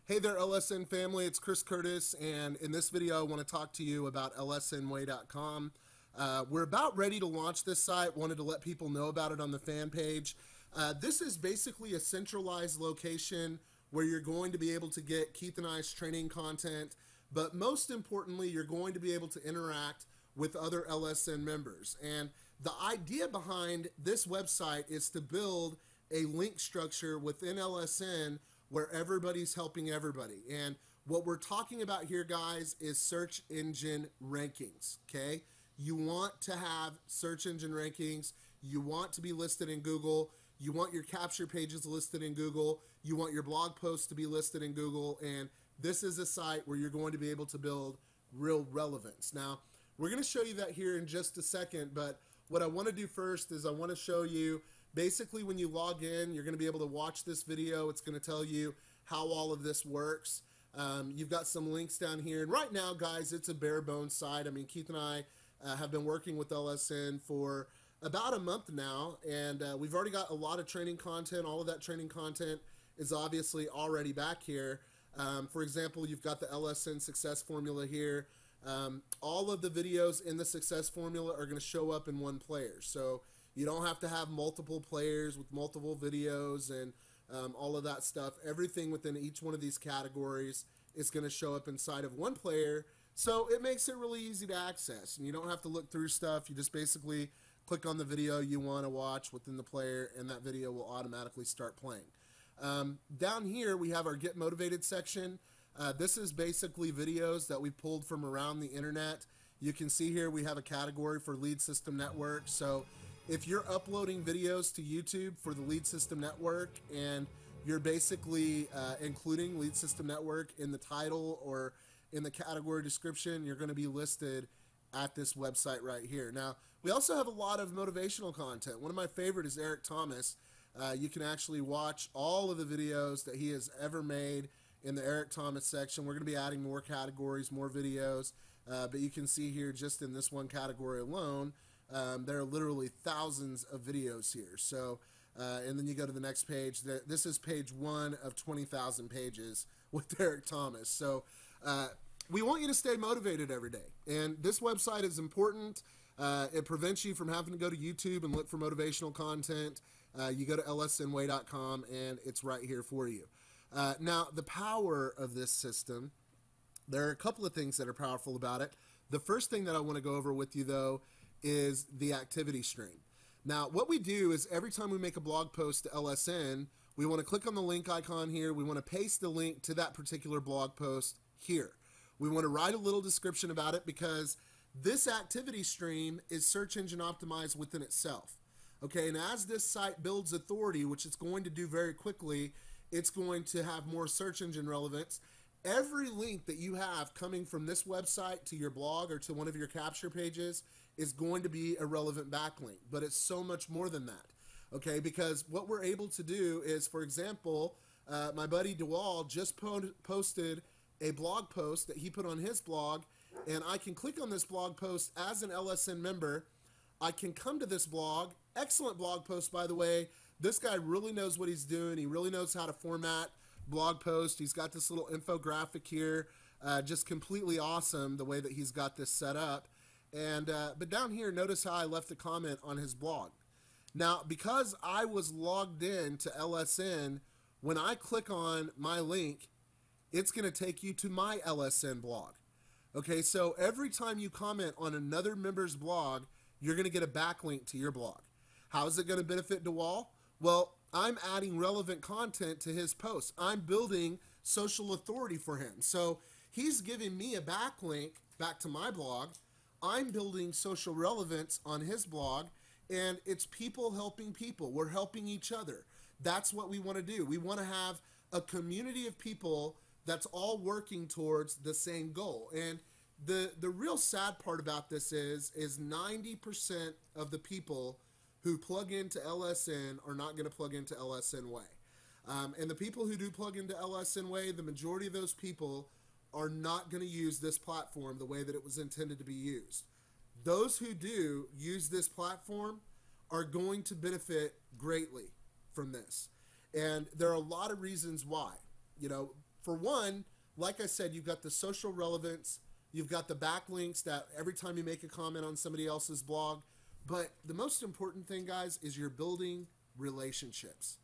Hey there, LSN family. It's Chris Curtis, and in this video, I want to talk to you about lsnway.com. We're about ready to launch this site. Wanted to let people know about it on the fan page. This is basically a centralized location where you're going to be able to get Keith and I's training content, but most importantly, you're going to be able to interact with other LSN members. And the idea behind this website is to build a link structure within LSN where everybody's helping everybody. And what we're talking about here, guys, is search engine rankings, okay? You want to have search engine rankings. You want to be listed in Google. You want your capture pages listed in Google. You want your blog posts to be listed in Google. And this is a site where you're going to be able to build real relevance. Now, we're going to show you that here in just a second, but what I want to do first is I want to show you basically when you log in, you're going to be able to watch this video. It's going to tell you how all of this works. You've got some links down here. And right now, guys, it's a bare bones site. I mean, Keith and I have been working with LSN for about a month now, and we've already got a lot of training content. All of that training content is obviously already back here. For example, you've got the LSN success formula here. All of the videos in the success formula are going to show up in one player. So you don't have to have multiple players with multiple videos and all of that stuff. Everything within each one of these categories is going to show up inside of one player. So it makes it really easy to access. And you don't have to look through stuff. You just basically click on the video you want to watch within the player, and that video will automatically start playing. Down here, we have our Get Motivated section. This is basically videos that we pulled from around the internet. You can see here we have a category for Lead System Network. So if you're uploading videos to YouTube for the Lead System Network and you're basically including Lead System Network in the title or in the category description, you're going to be listed at this website right here. Now, we also have a lot of motivational content. One of my favorite is Eric Thomas. You can actually watch all of the videos that he has ever made in the Eric Thomas section. We're going to be adding more categories, more videos, but you can see here just in this one category alone, there are literally thousands of videos here. So, and then you go to the next page. This is page 1 of 20,000 pages with Eric Thomas. So we want you to stay motivated every day. And this website is important. It prevents you from having to go to YouTube and look for motivational content. You go to lsnway.com and it's right here for you. Now, the power of this system, there are a couple of things that are powerful about it. The first thing that I want to go over with you, though, is the activity stream. Now, what we do is every time we make a blog post to LSN, we want to click on the link icon here. We want to paste the link to that particular blog post here. We want to write a little description about it because this activity stream is search engine optimized within itself. Okay, and as this site builds authority, which it's going to do very quickly, it's going to have more search engine relevance. Every link that you have coming from this website to your blog or to one of your capture pages is going to be a relevant backlink, but it's so much more than that, okay? Because what we're able to do is, for example, my buddy DeWall just posted a blog post that he put on his blog, and I can click on this blog post as an LSN member. I can come to this blog. Excellent blog post, by the way. This guy really knows what he's doing. He really knows how to format blog post. He's got this little infographic here, just completely awesome the way that he's got this set up. And but down here, notice how I left a comment on his blog. Now, because I was logged in to LSN, when I click on my link, it's going to take you to my LSN blog. Okay, so every time you comment on another member's blog, you're going to get a backlink to your blog. How is it going to benefit DeWall? Well, I'm adding relevant content to his posts. I'm building social authority for him. So he's giving me a backlink back to my blog. I'm building social relevance on his blog, and it's people helping people. We're helping each other. That's what we want to do. We want to have a community of people that's all working towards the same goal. And the real sad part about this is 90% of the people who plug into LSN are not going to plug into LSN Way. And the people who do plug into LSN Way, the majority of those people are not going to use this platform the way that it was intended to be used. Those who do use this platform are going to benefit greatly from this. And there are a lot of reasons why. You know, for one, like I said, you've got the social relevance, you've got the backlinks that every time you make a comment on somebody else's blog. But the most important thing, guys, is you're building relationships.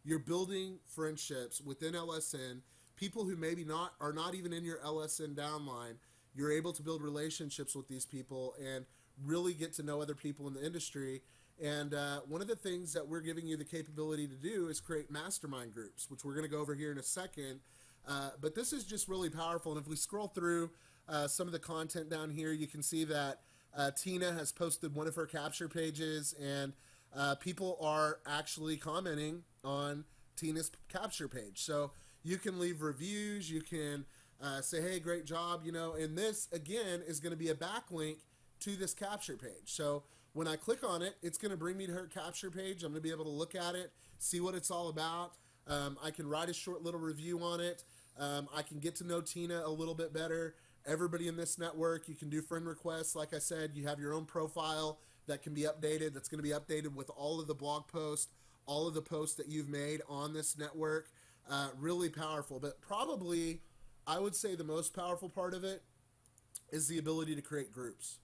You're building friendships within LSN, people who maybe are not even in your LSN downline. You're able to build relationships with these people and really get to know other people in the industry. And one of the things that we're giving you the capability to do is create mastermind groups, which we're going to go over here in a second. But this is just really powerful. And if we scroll through some of the content down here, you can see that Tina has posted one of her capture pages, and people are actually commenting on Tina's capture page. So you can leave reviews, you can say, hey, great job, and this, again, is going to be a backlink to this capture page. So when I click on it, it's going to bring me to her capture page. I'm going to be able to look at it, see what it's all about. I can write a short little review on it. I can get to know Tina a little bit better. Everybody in this network, you can do friend requests. Like I said, you have your own profile that can be updated. That's going to be updated with all of the blog posts, all of the posts that you've made on this network. Really powerful. But probably, I would say the most powerful part of it is the ability to create groups.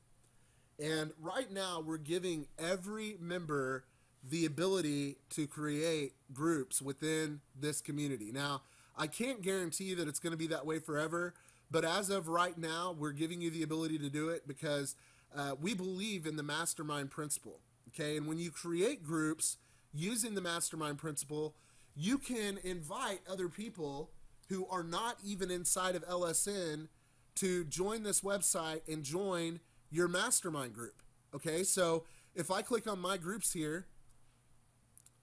And right now, we're giving every member the ability to create groups within this community. Now, I can't guarantee that it's going to be that way forever, but as of right now, we're giving you the ability to do it because we believe in the mastermind principle, okay? And when you create groups using the mastermind principle, you can invite other people who are not even inside of LSN to join this website and join your mastermind group, okay? So if I click on my groups here,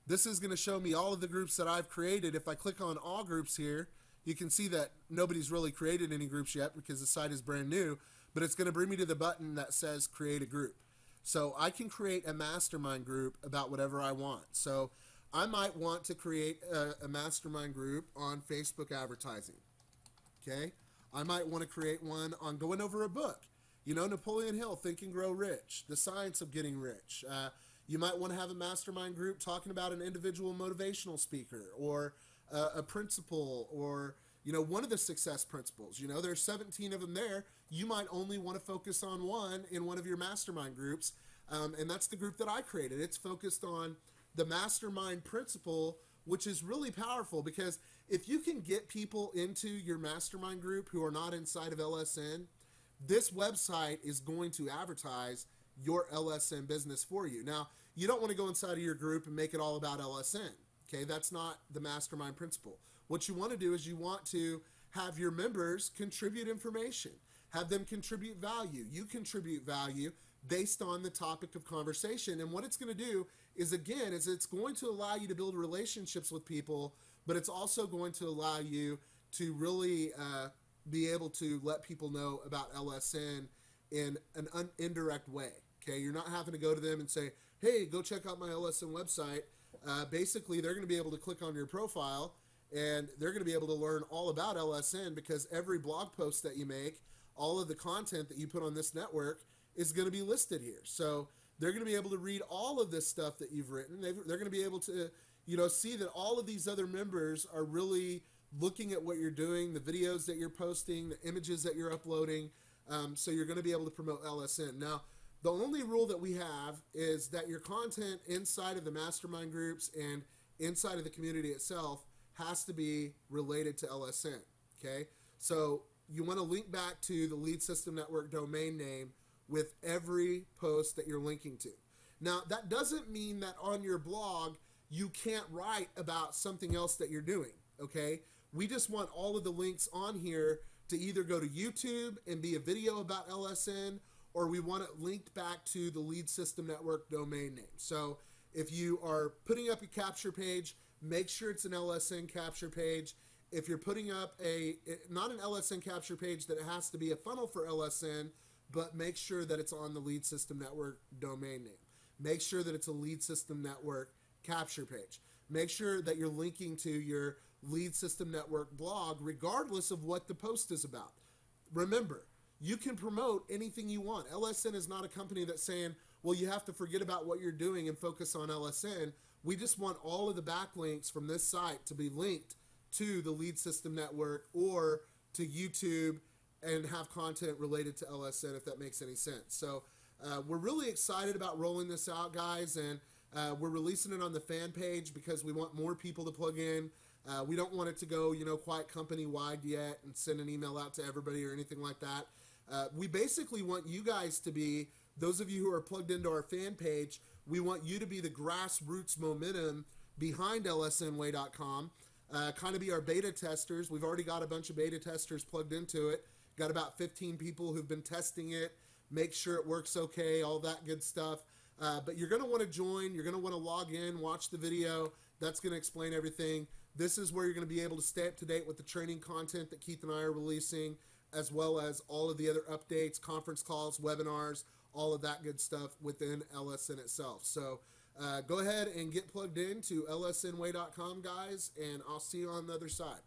this is going to show me all of the groups that I've created. If I click on all groups here, you can see that nobody's really created any groups yet because the site is brand new, but it's going to bring me to the button that says create a group. So I can create a mastermind group about whatever I want. So I might want to create a mastermind group on Facebook advertising, okay? I might want to create one on going over a book. Napoleon Hill, Think and Grow Rich, The Science of Getting Rich. You might want to have a mastermind group talking about an individual motivational speaker or a principle or, one of the success principles. There's 17 of them there. You might only want to focus on one in one of your mastermind groups. And that's the group that I created. It's focused on the mastermind principle, which is really powerful because if you can get people into your mastermind group who are not inside of LSN, this website is going to advertise your LSN business for you. Now, you don't want to go inside of your group and make it all about LSN. Okay, that's not the mastermind principle. What you want to do is you want to have your members contribute information, have them contribute value. You contribute value based on the topic of conversation. And what it's going to do is, again, it's going to allow you to build relationships with people, but it's also going to allow you to really be able to let people know about LSN in an indirect way. Okay, you're not having to go to them and say, hey, go check out my LSN website. Basically, they're going to be able to click on your profile and they're going to be able to learn all about LSN because every blog post that you make, all of the content that you put on this network is going to be listed here. So they're going to be able to read all of this stuff that you've written. They're going to be able to, see that all of these other members are really looking at what you're doing, the videos that you're posting, the images that you're uploading. So you're going to be able to promote LSN. Now, the only rule that we have is that your content inside of the mastermind groups and inside of the community itself has to be related to LSN, okay? So you want to link back to the Lead System Network domain name with every post that you're linking to. Now, that doesn't mean that on your blog you can't write about something else that you're doing, okay? We just want all of the links on here to either go to YouTube and be a video about LSN, or we want it linked back to the Lead System Network domain name. So if you are putting up a capture page, make sure it's an LSN capture page. If you're putting up not an LSN capture page, that it has to be a funnel for LSN, but make sure that it's on the Lead System Network domain name. Make sure that it's a Lead System Network capture page. Make sure that you're linking to your Lead System Network blog, regardless of what the post is about. Remember, you can promote anything you want. LSN is not a company that's saying, well, you have to forget about what you're doing and focus on LSN. We just want all of the backlinks from this site to be linked to the Lead System Network or to YouTube and have content related to LSN, if that makes any sense. So we're really excited about rolling this out, guys, and we're releasing it on the fan page because we want more people to plug in. We don't want it to go, quite company-wide yet and send an email out to everybody or anything like that. We basically want you guys to be, those of you who are plugged into our fan page, we want you to be the grassroots momentum behind lsnway.com, kind of be our beta testers. We've already got a bunch of beta testers plugged into it. Got about 15 people who've been testing it, make sure it works okay, all that good stuff. But you're going to want to join. You're going to want to log in, watch the video. That's going to explain everything. This is where you're going to be able to stay up to date with the training content that Keith and I are releasing, as well as all of the other updates, conference calls, webinars, all of that good stuff within LSN itself. So go ahead and get plugged in to lsnway.com, guys, and I'll see you on the other side.